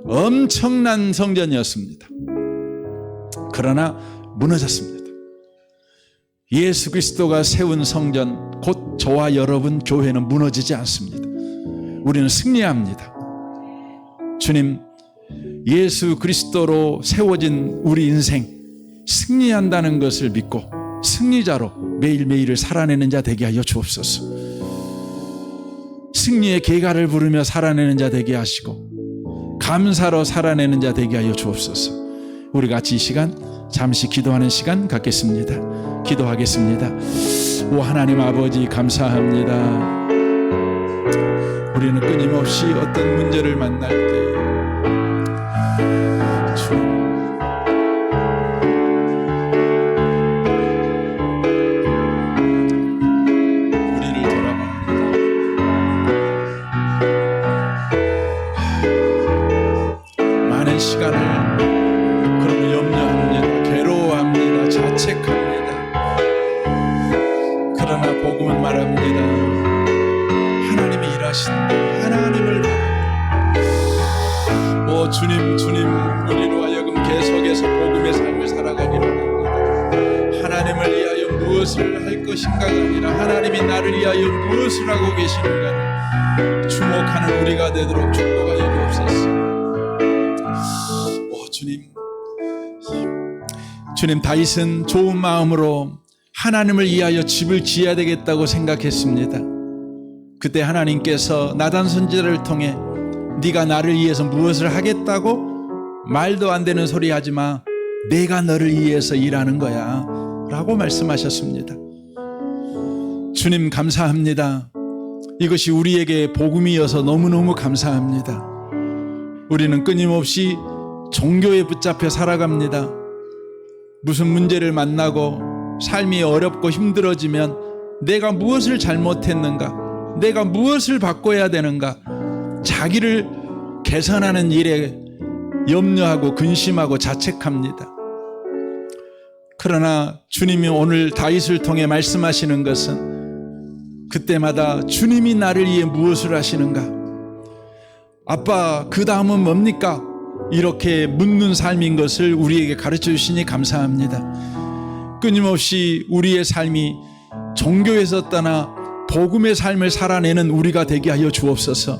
엄청난 성전이었습니다. 그러나 무너졌습니다. 예수 그리스도가 세운 성전, 곧 저와 여러분 교회는 무너지지 않습니다. 우리는 승리합니다. 주님, 예수 그리스도로 세워진 우리 인생 승리한다는 것을 믿고 승리자로 매일매일을 살아내는 자 되게 하여 주옵소서. 승리의 계가를 부르며 살아내는 자 되게 하시고 감사로 살아내는 자 되게 하여 주옵소서. 우리 같이 이 시간 잠시 기도하는 시간 갖겠습니다. 기도하겠습니다. 오 하나님 아버지, 감사합니다. 우리는 끊임없이 어떤 문제를 만날 때 우리를 돌아봅니다. 많은 시간을 그러면 염려합니다. 괴로워합니다. 자책합니다. 그러나 복음은 말합니다. 하나님이 일하신다. 하나님을 바라보고 오 주님, 주님, 우리로 하여금 계속해서 복음의 삶을 살아가기를 합니다. 하나님을 위하여 무엇을 할 것인가가 아니라 하나님이 나를 위하여 무엇을 하고 계시는가를 주목하는 우리가 되도록 축복하여 주옵소서. 오 주님, 주님, 다윗은 좋은 마음으로 하나님을 위하여 집을 지어야 되겠다고 생각했습니다. 그때 하나님께서 나단 선지자를 통해 네가 나를 위해서 무엇을 하겠다고? 말도 안 되는 소리 하지 마. 내가 너를 위해서 일하는 거야 라고 말씀하셨습니다. 주님, 감사합니다. 이것이 우리에게 복음이어서 너무너무 감사합니다. 우리는 끊임없이 종교에 붙잡혀 살아갑니다. 무슨 문제를 만나고 삶이 어렵고 힘들어지면 내가 무엇을 잘못했는가, 내가 무엇을 바꿔야 되는가, 자기를 개선하는 일에 염려하고 근심하고 자책합니다. 그러나 주님이 오늘 다윗을 통해 말씀하시는 것은 그때마다 주님이 나를 위해 무엇을 하시는가, 아빠 그 다음은 뭡니까? 이렇게 묻는 삶인 것을 우리에게 가르쳐 주시니 감사합니다. 끊임없이 우리의 삶이 종교에서 떠나 복음의 삶을 살아내는 우리가 되게 하여 주옵소서.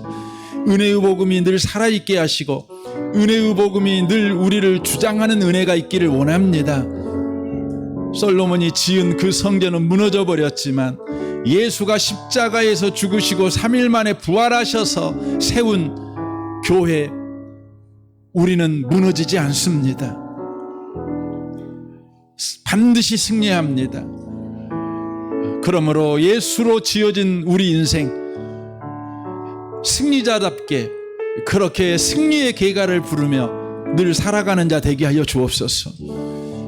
은혜의 복음이 늘 살아있게 하시고 은혜의 복음이 늘 우리를 주장하는 은혜가 있기를 원합니다. 솔로몬이 지은 그 성전은 무너져 버렸지만 예수가 십자가에서 죽으시고 3일 만에 부활하셔서 세운 교회, 우리는 무너지지 않습니다. 반드시 승리합니다. 그러므로 예수로 지어진 우리 인생, 승리자답게 그렇게 승리의 계가를 부르며 늘 살아가는 자 되게 하여 주옵소서.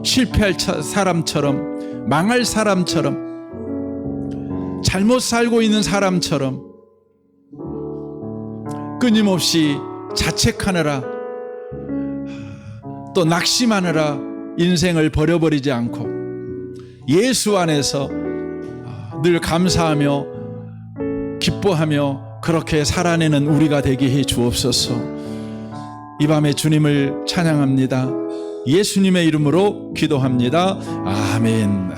실패할 사람처럼, 망할 사람처럼, 잘못 살고 있는 사람처럼 끊임없이 자책하느라 또 낙심하느라 인생을 버려버리지 않고 예수 안에서 늘 감사하며 기뻐하며 그렇게 살아내는 우리가 되게 해 주옵소서. 이 밤에 주님을 찬양합니다. 예수님의 이름으로 기도합니다. 아멘.